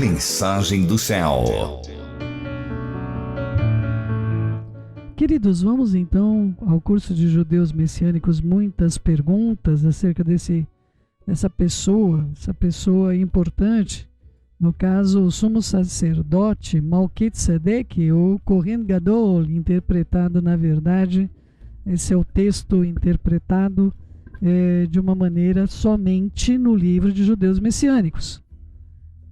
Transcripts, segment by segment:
Mensagem do céu. Queridos, vamos então ao curso de Judeus Messiânicos. Muitas perguntas acerca dessa pessoa importante. No caso, o sumo sacerdote Malquitzedek, o Kohen Gadol, interpretado, na verdade, esse é o texto interpretado de uma maneira somente no livro de Judeus Messiânicos.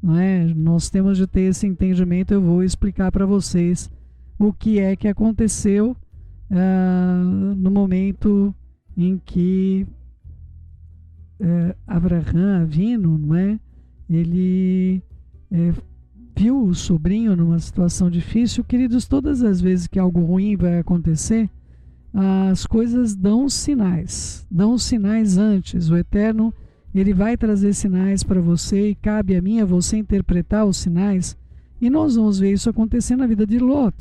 Não é? Nós temos de ter esse entendimento. Eu vou explicar para vocês o que é que aconteceu no momento em que Avraham Avinu, não é? Ele viu o sobrinho numa situação difícil. Queridos, todas as vezes que algo ruim vai acontecer, as coisas dão sinais antes. O Eterno, ele vai trazer sinais para você, e cabe a mim, a você, interpretar os sinais. E nós vamos ver isso acontecer na vida de Ló,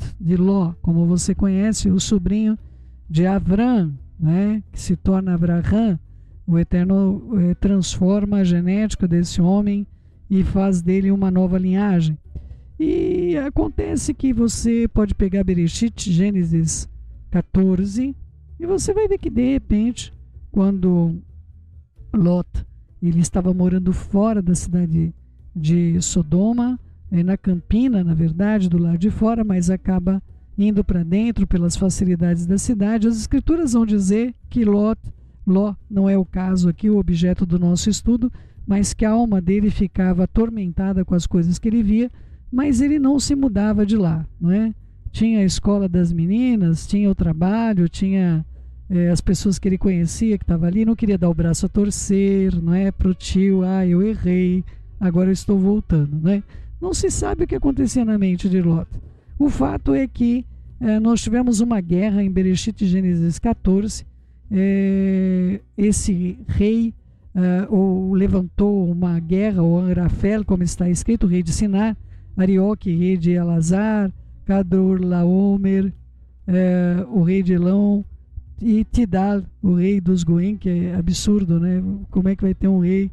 como você conhece, o sobrinho de Avram, né, que se torna Avraham. O Eterno transforma a genética desse homem e faz dele uma nova linhagem. E acontece que você pode pegar Bereshit, Gênesis 14, e você vai ver que de repente, quando Lot ele estava morando fora da cidade de Sodoma, na campina, na verdade, do lado de fora, mas acaba indo para dentro pelas facilidades da cidade. As escrituras vão dizer que Ló não é o caso aqui, o objeto do nosso estudo, mas que a alma dele ficava atormentada com as coisas que ele via, mas ele não se mudava de lá, não é? Tinha a escola das meninas, tinha o trabalho, tinha as pessoas que ele conhecia que estavam ali, não queria dar o braço a torcer, não é? Para o tio, eu errei, agora eu estou voltando, não é? Não se sabe o que acontecia na mente de Lot. O fato é que nós tivemos uma guerra em Bereshit, Gênesis 14. Esse rei levantou uma guerra, o Anrafel, como está escrito, o rei de Sinar, Arioque, rei de Elazar, Cadorlaomer, o rei de Elão, e Tidal, o rei dos Goim, que é absurdo, né? Como é que vai ter um rei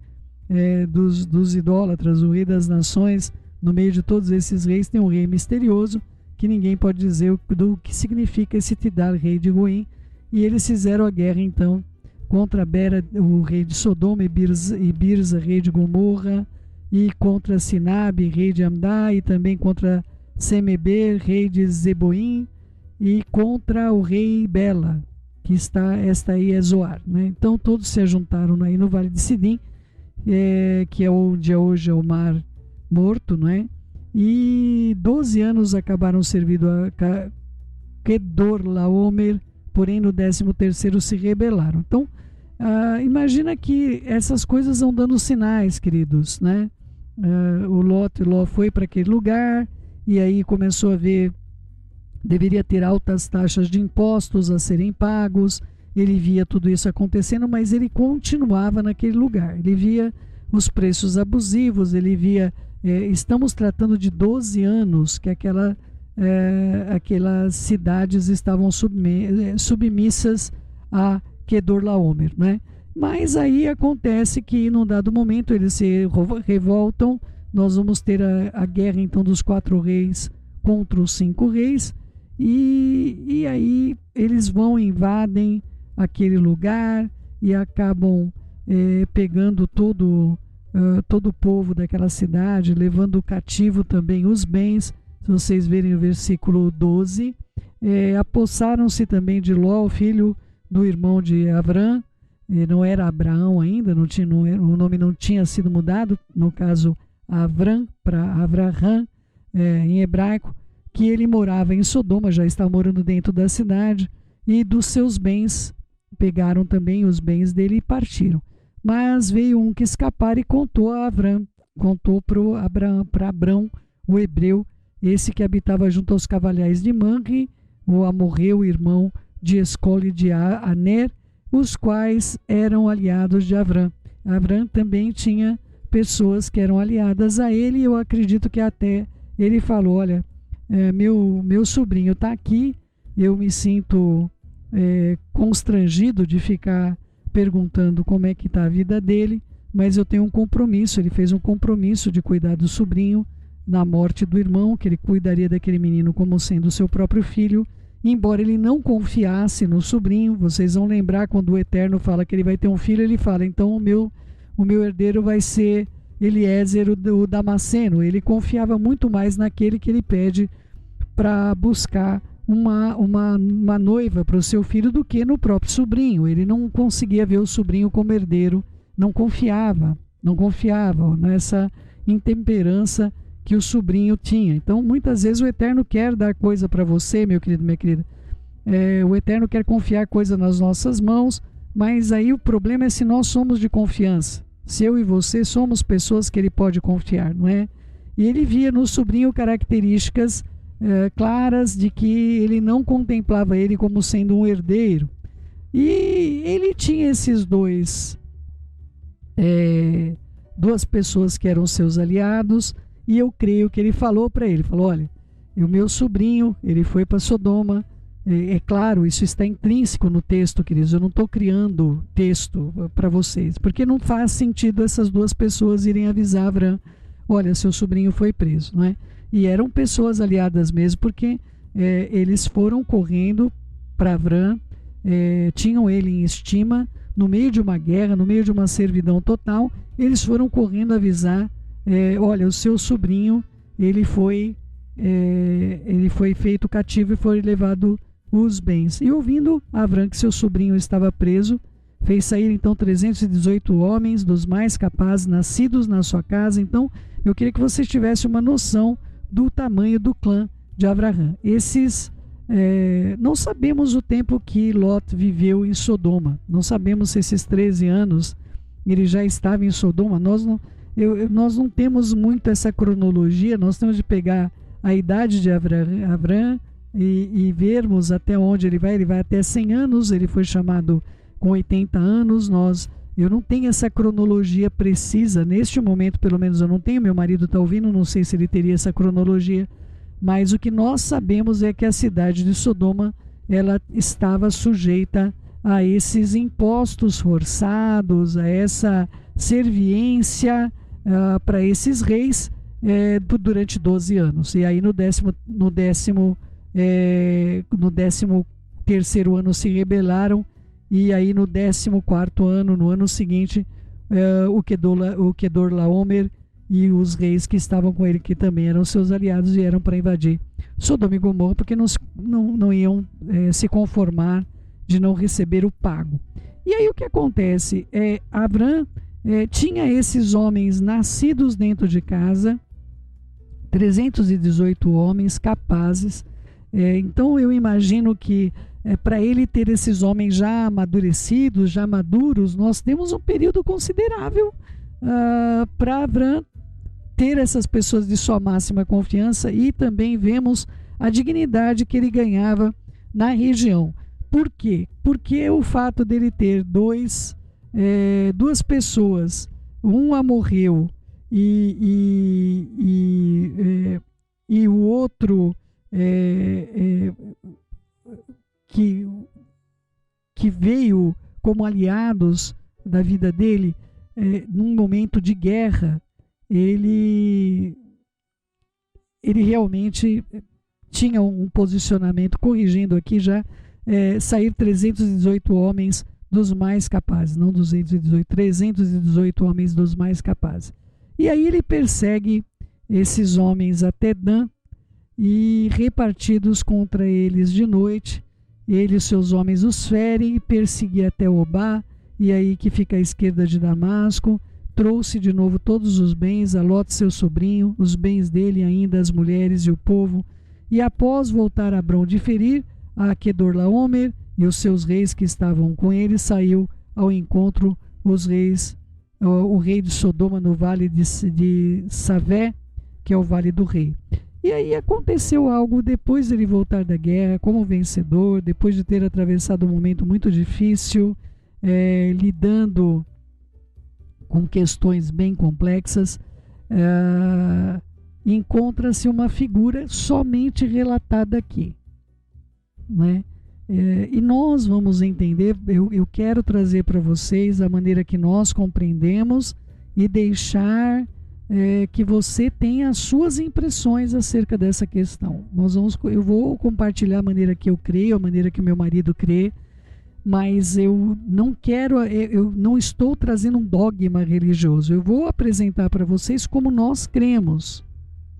dos idólatras, o rei das nações? No meio de todos esses reis tem um rei misterioso que ninguém pode dizer do que significa esse Tidal, rei de Goim. E eles fizeram a guerra então contra Bera, o rei de Sodoma, e Birza, rei de Gomorra, e contra Sinabe, rei de Amdá, e também contra Semeber, rei de Zeboim, e contra o rei Bela, que esta aí é Zoar, né? Então todos se juntaram aí no Vale de Sidim, que é onde hoje é o Mar Morto, não é? E 12 anos acabaram servindo a Kedorlaomer, porém no 13º se rebelaram. Então, imagina que essas coisas vão dando sinais, queridos, né? O Ló foi para aquele lugar, e aí começou a ver, deveria ter altas taxas de impostos a serem pagos. Ele via tudo isso acontecendo, mas ele continuava naquele lugar. Ele via os preços abusivos, ele via... estamos tratando de 12 anos que aquelas cidades estavam submissas a Kedorlaomer, né? Mas aí acontece que num dado momento eles se revoltam. Nós vamos ter a guerra então dos 4 reis contra os 5 reis, e aí eles vão, invadem aquele lugar e acabam pegando todo o povo daquela cidade, levando cativo também os bens. Se vocês verem o versículo 12, apossaram-se também de Ló, filho do irmão de Avram. Não era Abraão ainda, o nome não tinha sido mudado, no caso Avram para Avraham, em hebraico, que ele morava em Sodoma, já estava morando dentro da cidade, e dos seus bens, pegaram também os bens dele e partiram. Mas veio um que escapar e contou a Avram, contou para Abrão, o hebreu, esse que habitava junto aos cavalhais de Manre, o amorreu, irmão de Escol e de Aner, os quais eram aliados de Avram. Avram também tinha pessoas que eram aliadas a ele, e eu acredito que até ele falou: olha, meu sobrinho está aqui, eu me sinto constrangido de ficar perguntando como é que está a vida dele, mas eu tenho um compromisso. Ele fez um compromisso de cuidar do sobrinho na morte do irmão, que ele cuidaria daquele menino como sendo seu próprio filho, embora ele não confiasse no sobrinho. Vocês vão lembrar quando o Eterno fala que ele vai ter um filho, ele fala, então o meu herdeiro vai ser Eliezer, o Damasceno. Ele confiava muito mais naquele que ele pede para buscar uma noiva para o seu filho do que no próprio sobrinho. Ele não conseguia ver o sobrinho como herdeiro, não confiava nessa intemperança que o sobrinho tinha. Então, muitas vezes o Eterno quer dar coisa para você, meu querido, minha querida. O Eterno quer confiar coisa nas nossas mãos, mas aí o problema é se nós somos de confiança. Se eu e você somos pessoas que ele pode confiar, não é? E ele via no sobrinho características claras de que ele não contemplava ele como sendo um herdeiro. E ele tinha esses duas pessoas que eram seus aliados, e eu creio que ele falou para ele, falou, olha, o meu sobrinho, ele foi para Sodoma. É claro, isso está intrínseco no texto, queridos, eu não estou criando texto para vocês, porque não faz sentido essas duas pessoas irem avisar Avrão, olha, seu sobrinho foi preso, não é? E eram pessoas aliadas mesmo, porque eles foram correndo para Avrão, tinham ele em estima, no meio de uma guerra, no meio de uma servidão total, eles foram correndo avisar, olha, o seu sobrinho, ele foi feito cativo e foi levado os bens. E ouvindo Avrão que seu sobrinho estava preso, fez sair então 318 homens dos mais capazes, nascidos na sua casa. Então, eu queria que você tivesse uma noção do tamanho do clã de Avraham. Não sabemos o tempo que Lot viveu em Sodoma. Não sabemos se esses 13 anos ele já estava em Sodoma. Nós não temos muito essa cronologia. Nós temos de pegar a idade de Avraham e vermos até onde ele vai. Ele vai até 100 anos. Ele foi chamado com 80 anos. Eu não tenho essa cronologia precisa. Neste momento, pelo menos, eu não tenho. Meu marido está ouvindo. Não sei se ele teria essa cronologia. Mas o que nós sabemos é que a cidade de Sodoma, ela estava sujeita a esses impostos forçados, a essa serviência para esses reis durante 12 anos. E aí no 13º ano se rebelaram, e aí no 14º ano, no ano seguinte, o Kedorlaomer e os reis que estavam com ele, que também eram seus aliados, vieram para invadir Sodoma e Gomorra, porque não iam se conformar de não receber o pago. E aí o que acontece? Avrão tinha esses homens nascidos dentro de casa, 318 homens capazes. Então eu imagino que para ele ter esses homens já amadurecidos, já maduros, nós temos um período considerável para Avrão ter essas pessoas de sua máxima confiança, e também vemos a dignidade que ele ganhava na região. Por quê? Porque o fato dele ter duas pessoas, uma morreu e o outro que veio como aliados da vida dele num momento de guerra, ele realmente tinha um posicionamento, corrigindo aqui já, sair 318 homens dos mais capazes, não 218, 318 homens dos mais capazes. E aí ele persegue esses homens até Dan, e repartidos contra eles de noite, ele e seus homens os ferem e perseguir até Obá, e aí que fica à esquerda de Damasco. Trouxe de novo todos os bens, a Lot seu sobrinho, os bens dele ainda, as mulheres e o povo. E após voltar Abrão de ferir a Kedorlaomer e os seus reis que estavam com ele, saiu ao encontro o rei de Sodoma no vale de Savé, que é o vale do rei. E aí aconteceu algo depois de ele voltar da guerra como vencedor, depois de ter atravessado um momento muito difícil, lidando com questões bem complexas. Encontra-se uma figura somente relatada aqui, né? E nós vamos entender, eu quero trazer para vocês a maneira que nós compreendemos e deixar que você tenha as suas impressões acerca dessa questão. Eu vou compartilhar a maneira que eu creio, a maneira que o meu marido crê, mas eu não estou trazendo um dogma religioso. Eu vou apresentar para vocês como nós cremos,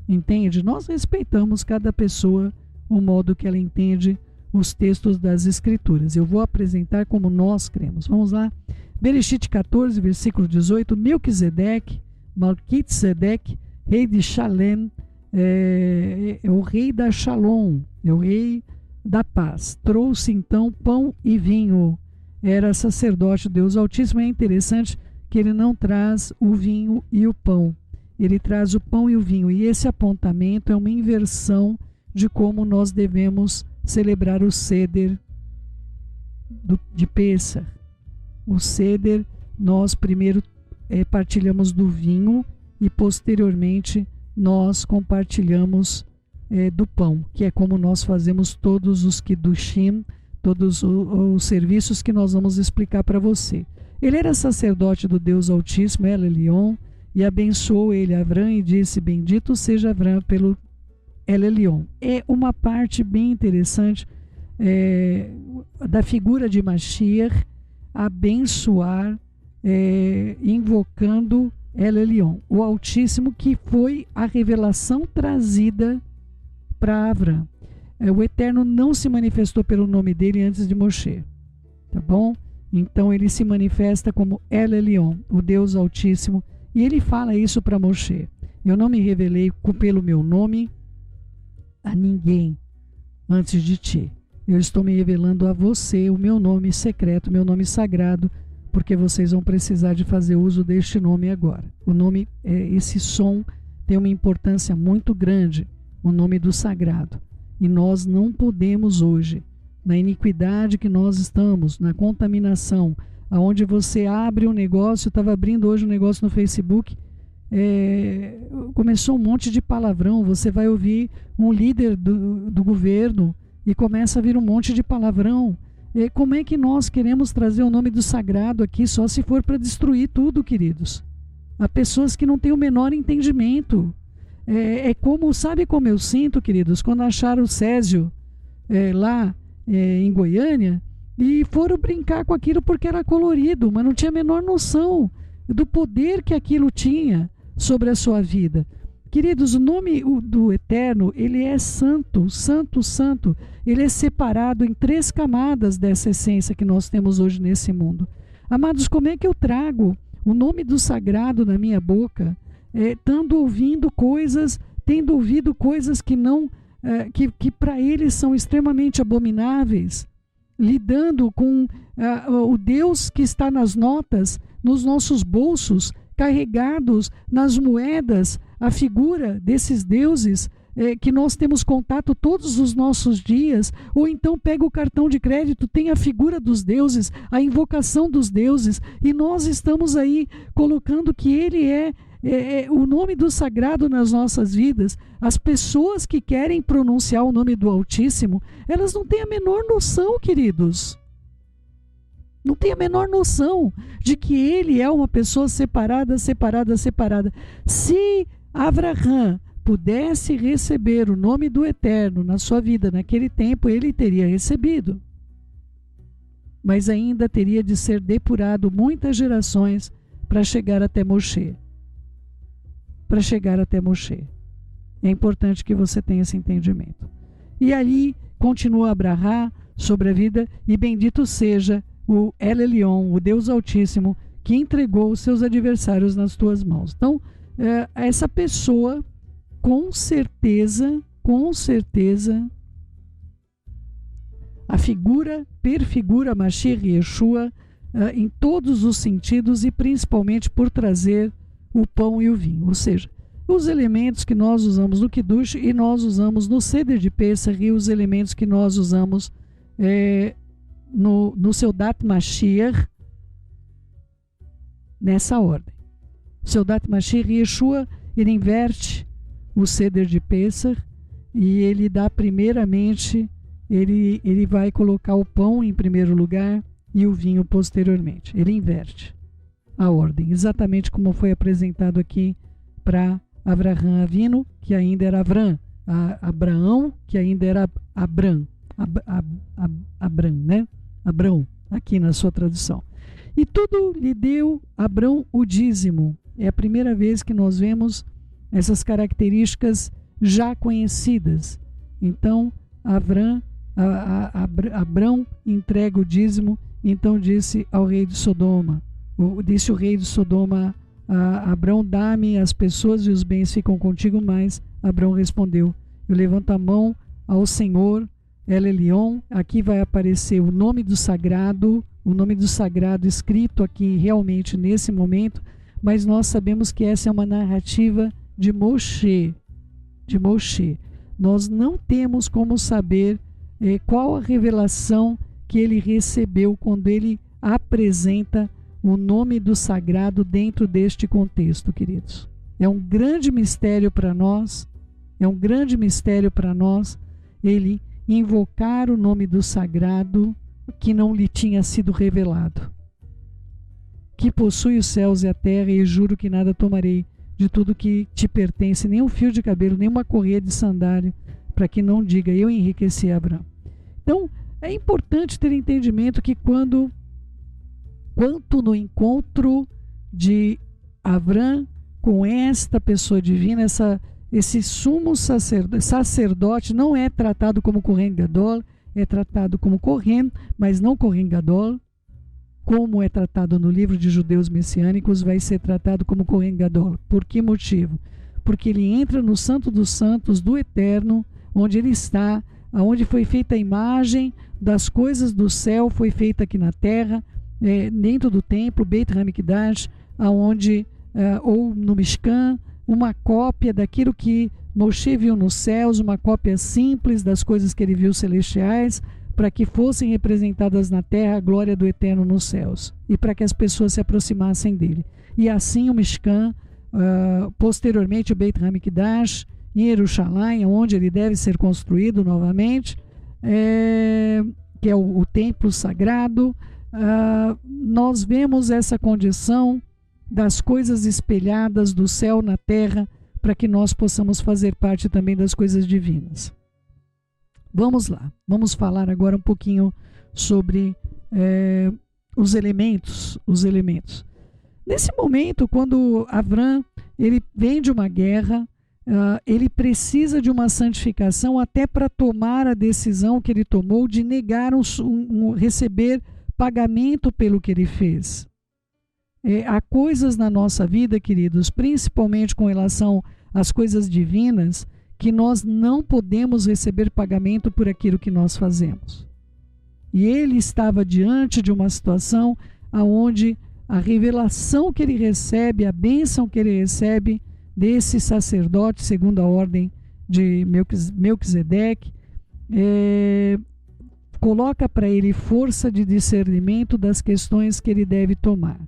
entende? Nós respeitamos cada pessoa, o modo que ela entende os textos das Escrituras. Eu vou apresentar como nós cremos. Vamos lá. Bereshit 14, versículo 18. Melquisedeque, rei de Shalem, é o rei da Shalom, é o rei da paz. Trouxe então pão e vinho. Era sacerdote do Deus Altíssimo. É interessante que ele não traz o vinho e o pão. Ele traz o pão e o vinho. E esse apontamento é uma inversão de como nós devemos celebrar o Seder de Pêssar. O Seder, nós primeiro partilhamos do vinho e posteriormente nós compartilhamos do pão, que é como nós fazemos todos os Kiddushim, todos os serviços que nós vamos explicar para você. Ele era sacerdote do Deus Altíssimo, El Elyon, e abençoou ele Avram e disse: bendito seja Avram pelo El Elyon. É uma parte bem interessante da figura de Mashiach, abençoar, invocando El Elyon, o Altíssimo, que foi a revelação trazida para Avram. O Eterno não se manifestou pelo nome dele antes de Moshe, tá bom? Então ele se manifesta como El Elyon, o Deus Altíssimo, e ele fala isso para Moshe: eu não me revelei pelo meu nome a ninguém antes de ti. Eu estou me revelando a você o meu nome secreto, meu nome sagrado, porque vocês vão precisar de fazer uso deste nome agora. O nome, esse som tem uma importância muito grande, o nome do sagrado. E nós não podemos hoje, na iniquidade que nós estamos, na contaminação, aonde você abre um negócio, eu estava abrindo hoje um negócio no Facebook, começou um monte de palavrão. Você vai ouvir um líder do governo e começa a vir um monte de palavrão. Como é que nós queremos trazer o nome do sagrado aqui só se for para destruir tudo, queridos? Há pessoas que não têm o menor entendimento. Sabe como eu sinto, queridos, quando acharam o Césio lá em Goiânia e foram brincar com aquilo porque era colorido, mas não tinha a menor noção do poder que aquilo tinha sobre a sua vida. Queridos, o nome do Eterno, ele é santo, santo, santo. Ele é separado em 3 camadas dessa essência que nós temos hoje nesse mundo. Amados, como é que eu trago o nome do sagrado na minha boca, tendo ouvido coisas que não, que para eles são extremamente abomináveis, lidando com o Deus que está nas notas, nos nossos bolsos, carregados nas moedas, a figura desses deuses que nós temos contato todos os nossos dias, ou então pega o cartão de crédito, tem a figura dos deuses, a invocação dos deuses, e nós estamos aí colocando que ele é o nome do sagrado nas nossas vidas. As pessoas que querem pronunciar o nome do Altíssimo, elas não têm a menor noção, queridos. Não tem a menor noção de que ele é uma pessoa separada, separada, separada. Se Abraham pudesse receber o nome do Eterno na sua vida naquele tempo, ele teria recebido. Mas ainda teria de ser depurado muitas gerações para chegar até Moshe. Para chegar até Moshe. É importante que você tenha esse entendimento. E ali continua Abraham sobre a vida, e bendito seja o El Elyon, o Deus Altíssimo, que entregou os seus adversários nas tuas mãos. Então, essa pessoa, com certeza, perfigura Mashiach Yeshua em todos os sentidos, e principalmente por trazer o pão e o vinho. Ou seja, os elementos que nós usamos no Kiddush e nós usamos no Seder de Pêssar, e os elementos que nós usamos no Seudat Mashiach, nessa ordem. O Seudat Mashiach, Yeshua, ele inverte o Seder de Pêssar, e ele dá primeiramente, ele vai colocar o pão em primeiro lugar e o vinho posteriormente. Ele inverte. a ordem, exatamente como foi apresentado aqui para Avraham Avinu, que ainda era Avram, Abraão, que ainda era Abram, né? Abrão, aqui na sua tradução. E tudo lhe deu Abrão o dízimo. É a primeira vez que nós vemos essas características já conhecidas. Então, Abrão entrega o dízimo. Então disse ao rei de Sodoma, disse o rei de Sodoma a Abrão: dá-me as pessoas e os bens ficam contigo. Mas Abrão respondeu: eu levanto a mão ao Senhor, El Elyon. Aqui vai aparecer o nome do sagrado escrito aqui realmente nesse momento, mas nós sabemos que essa é uma narrativa de Moshe. Nós não temos como saber qual a revelação que ele recebeu quando ele apresenta o nome do sagrado dentro deste contexto, queridos. É um grande mistério para nós, ele invocar o nome do sagrado que não lhe tinha sido revelado. Que possui os céus e a terra, e juro que nada tomarei de tudo que te pertence, nem um fio de cabelo, nem uma correia de sandália, para que não diga: eu enriqueci Abraão. Então, é importante ter entendimento que quanto no encontro de Abrão com esta pessoa divina, esse sumo sacerdote não é tratado como Kohen Gadol, é tratado como Kohen, mas não Kohen Gadol, como é tratado no livro de Judeus Messiânicos, vai ser tratado como Kohen Gadol. Por que motivo? Porque ele entra no Santo dos Santos do Eterno, onde ele está, onde foi feita a imagem das coisas do céu, foi feita aqui na terra, dentro do templo, Beit HaMikdash, ou no Mishkan, uma cópia daquilo que Moshe viu nos céus, uma cópia simples das coisas que ele viu celestiais, para que fossem representadas na terra a glória do Eterno nos céus, e para que as pessoas se aproximassem dele. E assim o Mishkan, posteriormente o Beit HaMikdash, em Jerusalém, onde ele deve ser construído novamente, que é o templo sagrado. Nós vemos essa condição das coisas espelhadas do céu na terra, para que nós possamos fazer parte também das coisas divinas. Vamos lá, vamos falar agora um pouquinho sobre os elementos. Nesse momento, quando Abrão ele vem de uma guerra, ele precisa de uma santificação até para tomar a decisão que ele tomou de negar receber pagamento pelo que ele fez. Há coisas na nossa vida, queridos, principalmente com relação às coisas divinas, que nós não podemos receber pagamento por aquilo que nós fazemos. E ele estava diante de uma situação onde a revelação que ele recebe, a bênção que ele recebe desse sacerdote, segundo a ordem de Melquisedeque, coloca para ele força de discernimento das questões que ele deve tomar.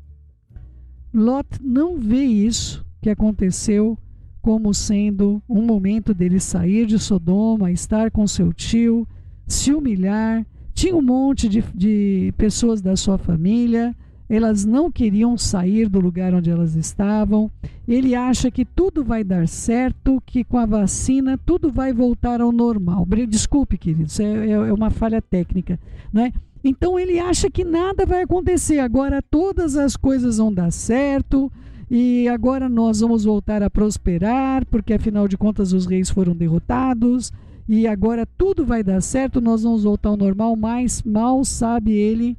Lot não vê isso que aconteceu como sendo um momento dele sair de Sodoma, estar com seu tio, se humilhar. Tinha um monte de pessoas da sua família, elas não queriam sair do lugar onde elas estavam. Ele acha que tudo vai dar certo, que com a vacina tudo vai voltar ao normal. Desculpe, queridos, é uma falha técnica, né? Então ele acha que nada vai acontecer, agora todas as coisas vão dar certo, e agora nós vamos voltar a prosperar, porque afinal de contas os reis foram derrotados, e agora tudo vai dar certo, nós vamos voltar ao normal. Mas mal sabe ele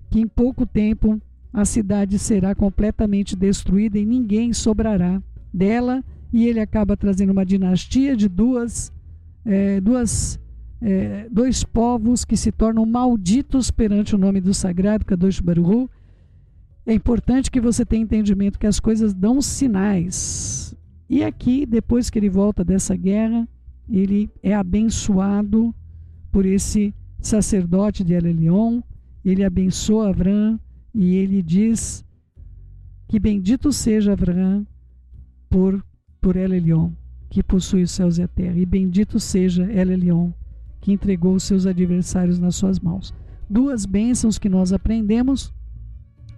que em pouco tempo a cidade será completamente destruída e ninguém sobrará dela, e ele acaba trazendo uma dinastia de dois povos que se tornam malditos perante o nome do sagrado, Kadosh Baruch Hu. É importante que você tenha entendimento que as coisas dão sinais. E aqui, depois que ele volta dessa guerra, ele é abençoado por esse sacerdote de El Elyon. Ele abençoa Abrão e ele diz que bendito seja Abrão por El Elyon, que possui os céus e a terra, e bendito seja El Elyon, que entregou os seus adversários nas suas mãos. Duas bênçãos que nós aprendemos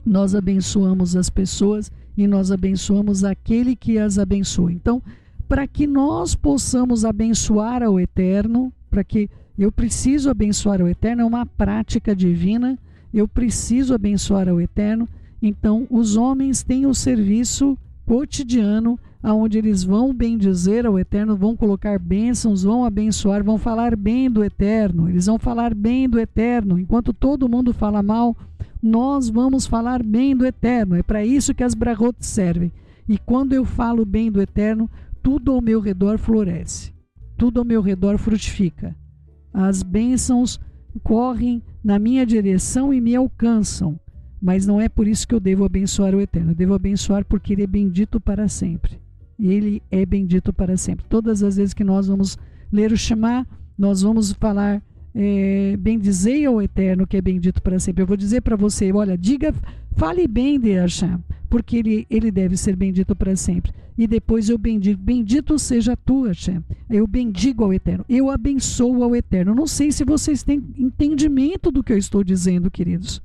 nós abençoamos as pessoas e nós abençoamos aquele que as abençoa. Então, para que nós possamos abençoar ao Eterno, para que eu preciso abençoar ao Eterno, é uma prática divina, eu preciso abençoar ao Eterno. Então, os homens têm o serviço cotidiano, onde eles vão bendizer ao Eterno, vão colocar bênçãos, vão abençoar, vão falar bem do Eterno, eles vão falar bem do Eterno. Enquanto todo mundo fala mal, nós vamos falar bem do Eterno. É para isso que as brachot servem. E quando eu falo bem do Eterno, tudo ao meu redor floresce, tudo ao meu redor frutifica. As bênçãos correm na minha direção e me alcançam. Mas não é por isso que eu devo abençoar o Eterno. Eu devo abençoar porque Ele é bendito para sempre. Ele é bendito para sempre. Todas as vezes que nós vamos ler o Shema, nós vamos falar, bendizei ao Eterno que é bendito para sempre. Eu vou dizer para você, olha, fale bem de Hashem, porque ele deve ser bendito para sempre. E depois eu bendigo, bendito seja tu, Hashem. Eu bendigo ao Eterno, eu abençoo ao Eterno. Não sei se vocês têm entendimento do que eu estou dizendo, queridos.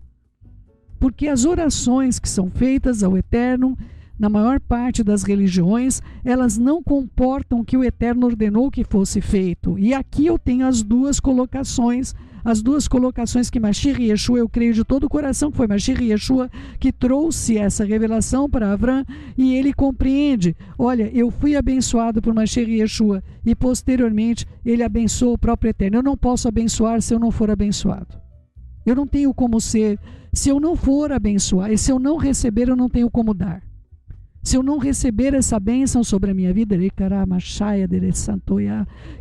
Porque as orações que são feitas ao Eterno, na maior parte das religiões, elas não comportam o que o Eterno ordenou que fosse feito. E aqui eu tenho as duas colocações que Mashiach e Yeshua, eu creio de todo o coração que foi Mashiach e Yeshua que trouxe essa revelação para Avram, e ele compreende, olha, eu fui abençoado por Mashiach e Yeshua, e posteriormente ele abençoou o próprio Eterno. Eu não posso abençoar se eu não for abençoado. Eu não tenho como ser, se eu não for abençoar, e se eu não receber, eu não tenho como dar. Se eu não receber essa bênção sobre a minha vida,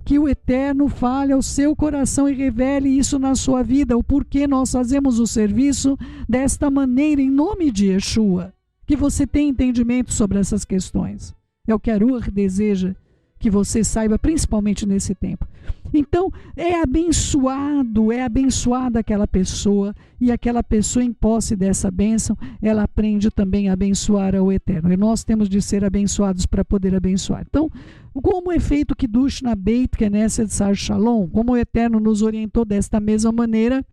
que o Eterno fale ao seu coração e revele isso na sua vida, o porquê nós fazemos o serviço desta maneira, em nome de Yeshua. Que você tenha entendimento sobre essas questões. É o que Aruach deseja que você saiba, principalmente nesse tempo. Então, é abençoada aquela pessoa, e aquela pessoa em posse dessa bênção, ela aprende também a abençoar ao Eterno. E nós temos de ser abençoados para poder abençoar. Então, como é feito Kiddush na Beit Knesset Sar Shalom, como o Eterno nos orientou desta mesma maneira,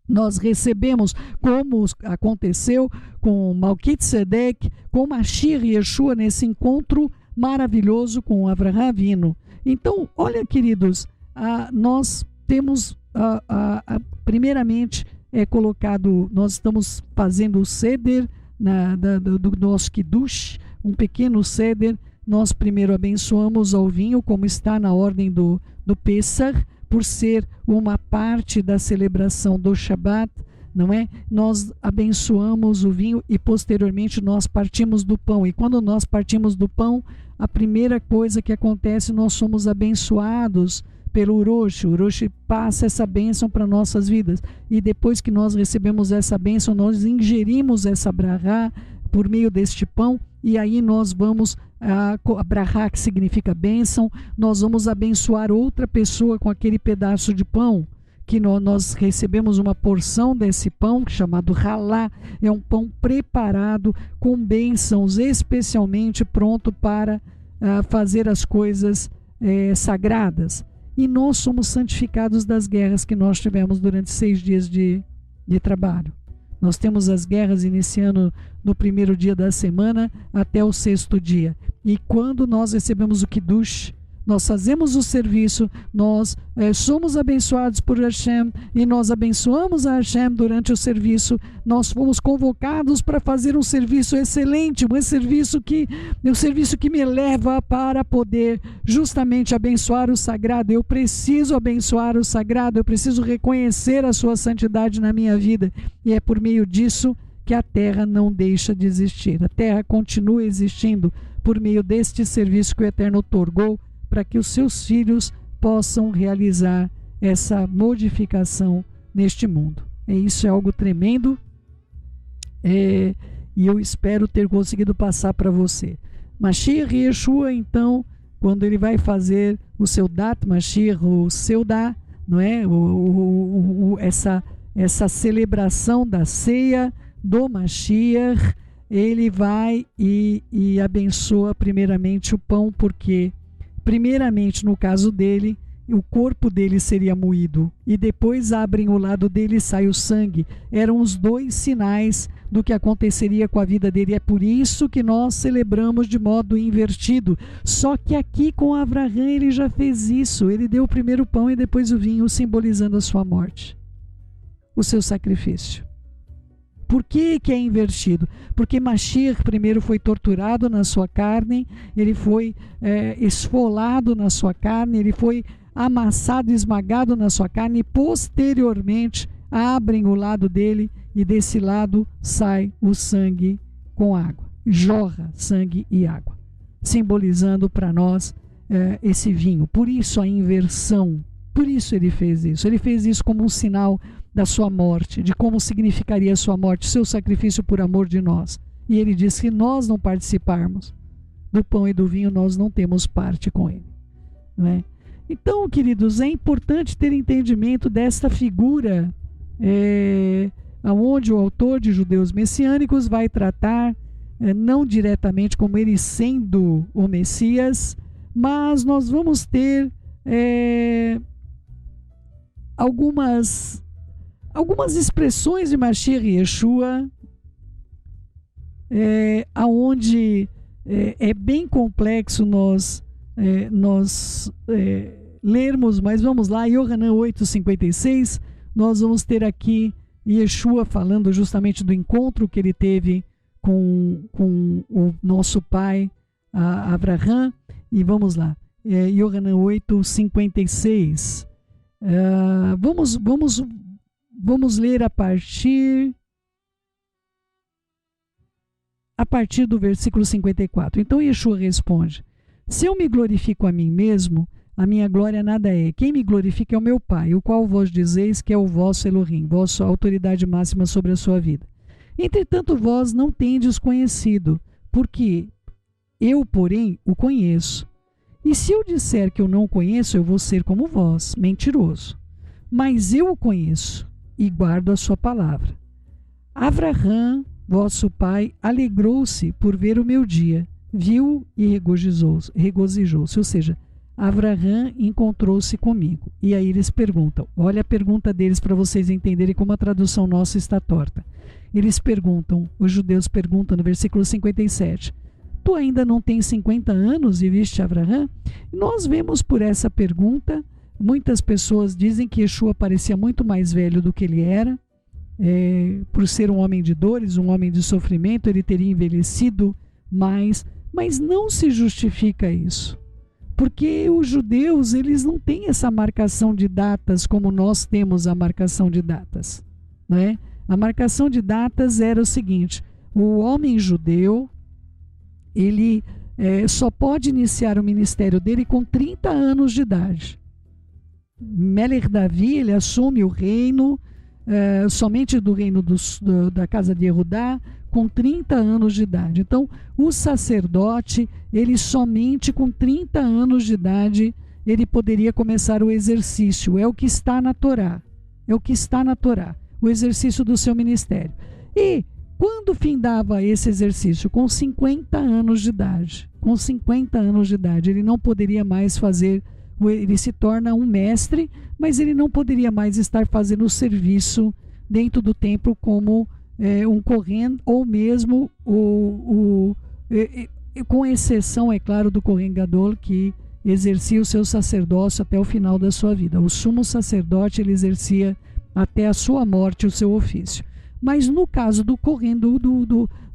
nós recebemos, como aconteceu com Melquitzedek, com Mashiach e Yeshua, nesse encontro maravilhoso com Avraham Avinu. Então, olha, queridos, nós temos, primeiramente, nós estamos fazendo o Seder do nosso Kiddush, um pequeno Seder. Nós primeiro abençoamos ao vinho, como está na ordem do Pesach, por ser uma parte da celebração do Shabat, não é? Nós abençoamos o vinho e posteriormente nós partimos do pão. E quando nós partimos do pão, a primeira coisa que acontece, nós somos abençoados pelo Urosh. O Urosh passa essa bênção para nossas vidas. E depois que nós recebemos essa bênção, nós ingerimos essa brahá por meio deste pão. E aí nós vamos, a brahá, que significa bênção, nós vamos abençoar outra pessoa com aquele pedaço de pão. Que nós recebemos uma porção desse pão, chamado halá, é um pão preparado com bênçãos, especialmente pronto para fazer as coisas sagradas. E nós somos santificados das guerras que nós tivemos durante 6 dias de trabalho. Nós temos as guerras iniciando no primeiro dia da semana até o 6º dia. E quando nós recebemos o Kiddush, nós fazemos o serviço, nós somos abençoados por Hashem e nós abençoamos a Hashem durante o serviço. Nós fomos convocados para fazer um serviço excelente, um serviço que me leva para poder justamente abençoar o sagrado. Eu preciso abençoar o sagrado, eu preciso reconhecer a sua santidade na minha vida, e é por meio disso que a terra não deixa de existir. A terra continua existindo por meio deste serviço que o Eterno outorgou para que os seus filhos possam realizar essa modificação neste mundo. Isso é algo tremendo, e eu espero ter conseguido passar para você. Mashiach e Yeshua, então, quando ele vai fazer o seu Dat Mashiach, o seu Dá, não é? Essa celebração da ceia do Mashiach, ele vai e abençoa primeiramente o pão, porque primeiramente, no caso dele, o corpo dele seria moído, e depois abrem o lado dele e sai o sangue. Eram os 2 sinais do que aconteceria com a vida dele. É por isso que nós celebramos de modo invertido. Só que aqui com Abraão ele já fez isso. Ele deu o primeiro pão e depois o vinho, simbolizando a sua morte, o seu sacrifício. Por que é invertido? Porque Mashiach primeiro foi torturado na sua carne, ele foi esfolado na sua carne, ele foi amassado, esmagado na sua carne, e posteriormente abrem o lado dele e desse lado sai o sangue com água. Jorra sangue e água, simbolizando para nós esse vinho. Por isso a inversão, por isso ele fez isso. Ele fez isso como um sinal da sua morte, de como significaria a sua morte, seu sacrifício por amor de nós. E ele diz que nós não participarmos do pão e do vinho, nós não temos parte com ele, não é? Então, queridos, é importante ter entendimento desta figura onde o autor de Judeus Messiânicos vai tratar, não diretamente como ele sendo o Messias, mas nós vamos ter algumas expressões de Mashiach e Yeshua, aonde é bem complexo nós lermos, mas vamos lá, Yohanan 8,56, nós vamos ter aqui Yeshua falando justamente do encontro que ele teve com o nosso pai Abraham, e vamos lá, Yohanan 8,56, vamos ler a partir do versículo 54. Então Yeshua responde: se eu me glorifico a mim mesmo, a minha glória nada é. Quem me glorifica é o meu Pai, o qual vós dizeis que é o vosso Elohim, vossa autoridade máxima sobre a sua vida. Entretanto, vós não tendes conhecido, porque eu, porém, o conheço. E se eu disser que eu não o conheço, eu vou ser como vós, mentiroso. Mas eu o conheço e guardo a sua palavra. Abraham, vosso pai, alegrou-se por ver o meu dia, viu e regozijou-se. Ou seja, Abraham encontrou-se comigo. E aí eles perguntam, olha a pergunta deles para vocês entenderem como a tradução nossa está torta. Eles perguntam, os judeus perguntam no versículo 57, tu ainda não tens 50 anos e viste Abraham? Nós vemos por essa pergunta, muitas pessoas dizem que Yeshua parecia muito mais velho do que ele era, por ser um homem de dores, um homem de sofrimento, ele teria envelhecido mais, mas não se justifica isso. Porque os judeus, eles não têm essa marcação de datas como nós temos a marcação de datas, não é? A marcação de datas era o seguinte, o homem judeu, ele só pode iniciar o ministério dele com 30 anos de idade. Melech Davi, ele assume o reino, somente do reino da casa de Yehudá, com 30 anos de idade. Então, o sacerdote, ele somente com 30 anos de idade, ele poderia começar o exercício. É o que está na Torá. É o que está na Torá. O exercício do seu ministério. E quando findava esse exercício? Com 50 anos de idade. Com 50 anos de idade, ele não poderia mais fazer, ele se torna um mestre, mas ele não poderia mais estar fazendo o serviço dentro do templo como um Kohen, ou mesmo com exceção, é claro, do Kohen Gadol, que exercia o seu sacerdócio até o final da sua vida. O sumo sacerdote, ele exercia até a sua morte o seu ofício. Mas no caso do Kohen,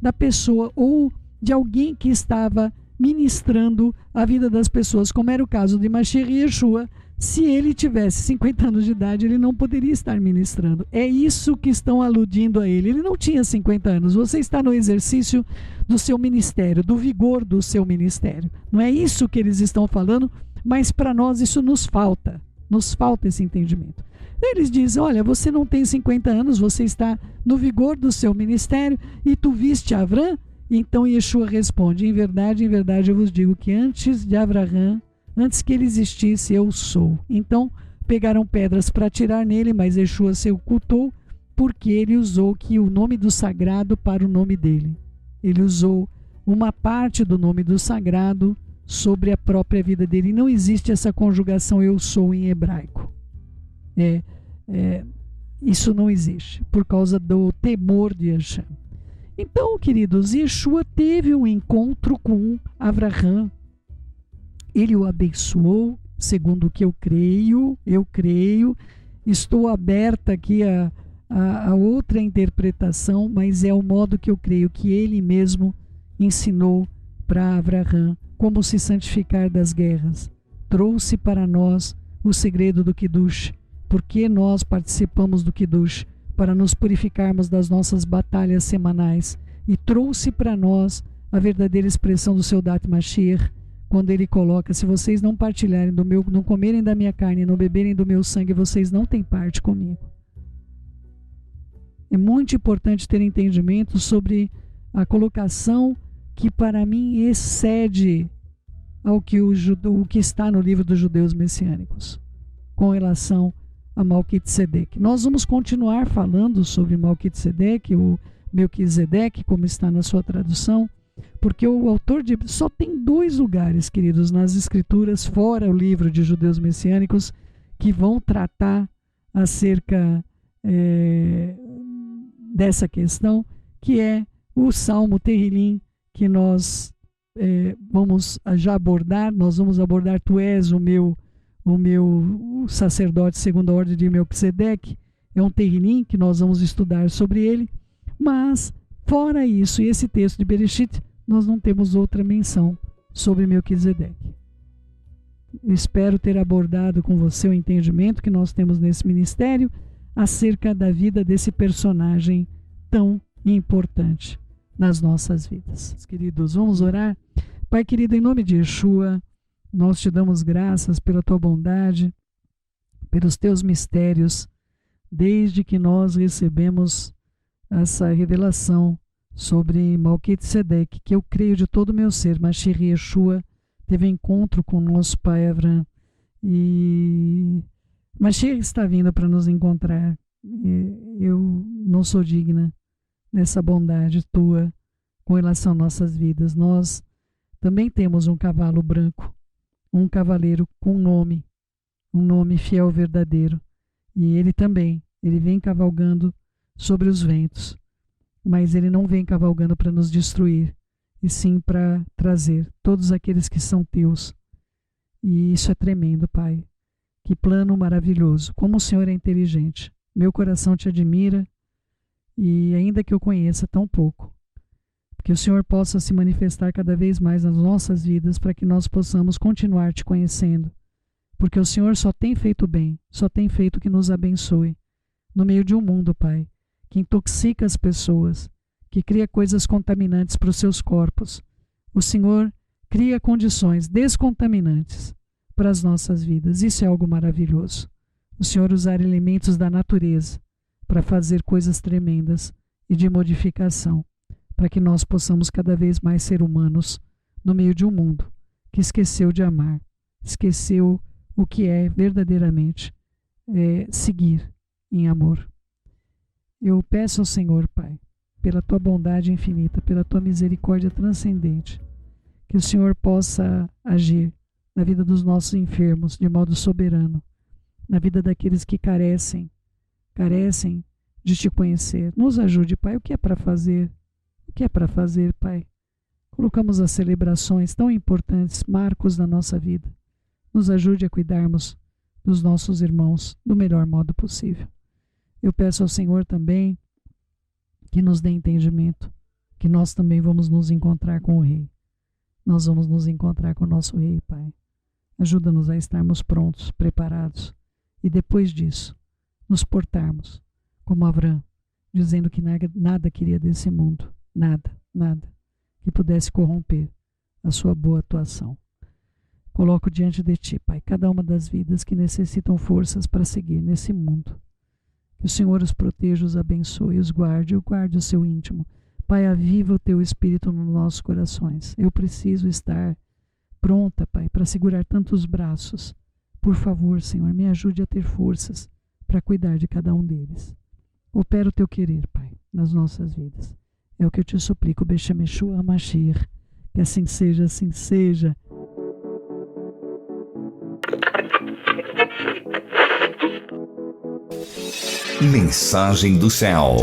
da pessoa ou de alguém que estava ministrando a vida das pessoas, como era o caso de Mashiach e Yeshua, se ele tivesse 50 anos de idade, ele não poderia estar ministrando. É isso que estão aludindo a ele. Ele não tinha 50 anos. Você está no exercício do seu ministério, do vigor do seu ministério. Não é isso que eles estão falando, mas para nós isso nos falta. Nos falta esse entendimento. Eles dizem, olha, você não tem 50 anos, você está no vigor do seu ministério e tu viste Abraham? Então Yeshua responde, em verdade eu vos digo que antes de Abraham, antes que ele existisse, eu sou. Então, pegaram pedras para atirar nele, mas Yeshua se ocultou, porque ele usou o nome do sagrado para o nome dele. Ele usou uma parte do nome do sagrado sobre a própria vida dele. E não existe essa conjugação eu sou em hebraico. Isso não existe, por causa do temor de Hashem. Então, queridos, Yeshua teve um encontro com Abraham. Ele o abençoou, segundo o que eu creio. Estou aberta aqui a outra interpretação, mas é o modo que eu creio que ele mesmo ensinou para Abraham como se santificar das guerras. Trouxe para nós o segredo do Kiddush, porque nós participamos do Kiddush para nos purificarmos das nossas batalhas semanais, e trouxe para nós a verdadeira expressão do seu Dat Mashiach, quando ele coloca: se vocês não partilharem do meu, não comerem da minha carne, não beberem do meu sangue, vocês não têm parte comigo. É muito importante ter entendimento sobre a colocação que para mim excede ao que o que está no livro dos judeus messiânicos com relação a Malquisedeque. Nós vamos continuar falando sobre Malquisedeque, o Melquisedeque, como está na sua tradução, porque o autor de só tem 2 lugares, queridos, nas escrituras, fora o livro de judeus messiânicos, que vão tratar acerca dessa questão, que é o Salmo Terrilim, que nós vamos já abordar. Nós vamos abordar: tu és o meu sacerdote segundo a ordem de Melquisedeque. É um Terrilim que nós vamos estudar sobre ele, mas fora isso, e esse texto de Bereshit, nós não temos outra menção sobre Melquisedeque. Eu espero ter abordado com você o entendimento que nós temos nesse ministério acerca da vida desse personagem tão importante nas nossas vidas. Queridos, vamos orar? Pai querido, em nome de Yeshua, nós te damos graças pela tua bondade, pelos teus mistérios, desde que nós recebemos essa revelação sobre Malquisedeque, que eu creio de todo o meu ser. Mashiach Yeshua teve encontro com o nosso pai Abraham, e Mashiach está vindo para nos encontrar. Eu não sou digna dessa bondade tua com relação às nossas vidas. Nós também temos um cavalo branco, um cavaleiro com um nome fiel, verdadeiro, e ele vem cavalgando sobre os ventos, mas ele não vem cavalgando para nos destruir, e sim para trazer todos aqueles que são teus. E isso é tremendo, Pai. Que plano maravilhoso, como o Senhor é inteligente. Meu coração te admira, e ainda que eu conheça tão pouco, que o Senhor possa se manifestar cada vez mais nas nossas vidas, para que nós possamos continuar te conhecendo, porque o Senhor só tem feito bem, só tem feito que nos abençoe no meio de um mundo, Pai, que intoxica as pessoas, que cria coisas contaminantes para os seus corpos. O Senhor cria condições descontaminantes para as nossas vidas. Isso é algo maravilhoso. O Senhor usar elementos da natureza para fazer coisas tremendas e de modificação, para que nós possamos cada vez mais ser humanos no meio de um mundo que esqueceu de amar, esqueceu o que é verdadeiramente seguir em amor. Eu peço ao Senhor, Pai, pela tua bondade infinita, pela tua misericórdia transcendente, que o Senhor possa agir na vida dos nossos enfermos de modo soberano, na vida daqueles que carecem de te conhecer. Nos ajude, Pai. O que é para fazer? O que é para fazer, Pai? Colocamos as celebrações tão importantes, marcos da nossa vida. Nos ajude a cuidarmos dos nossos irmãos do melhor modo possível. Eu peço ao Senhor também que nos dê entendimento, que nós também vamos nos encontrar com o Rei. Nós vamos nos encontrar com o nosso Rei, Pai. Ajuda-nos a estarmos prontos, preparados, e depois disso, nos portarmos como Abraham, dizendo que nada queria desse mundo, nada que pudesse corromper a sua boa atuação. Coloco diante de ti, Pai, cada uma das vidas que necessitam forças para seguir nesse mundo. Que o Senhor os proteja, os abençoe, os guarde, o seu íntimo. Pai, aviva o teu Espírito nos nossos corações. Eu preciso estar pronta, Pai, para segurar tantos braços. Por favor, Senhor, me ajude a ter forças para cuidar de cada um deles. Opera o teu querer, Pai, nas nossas vidas. É o que eu te suplico, Beshem Yeshua HaMashiach. Que assim seja, assim seja. Mensagem do céu.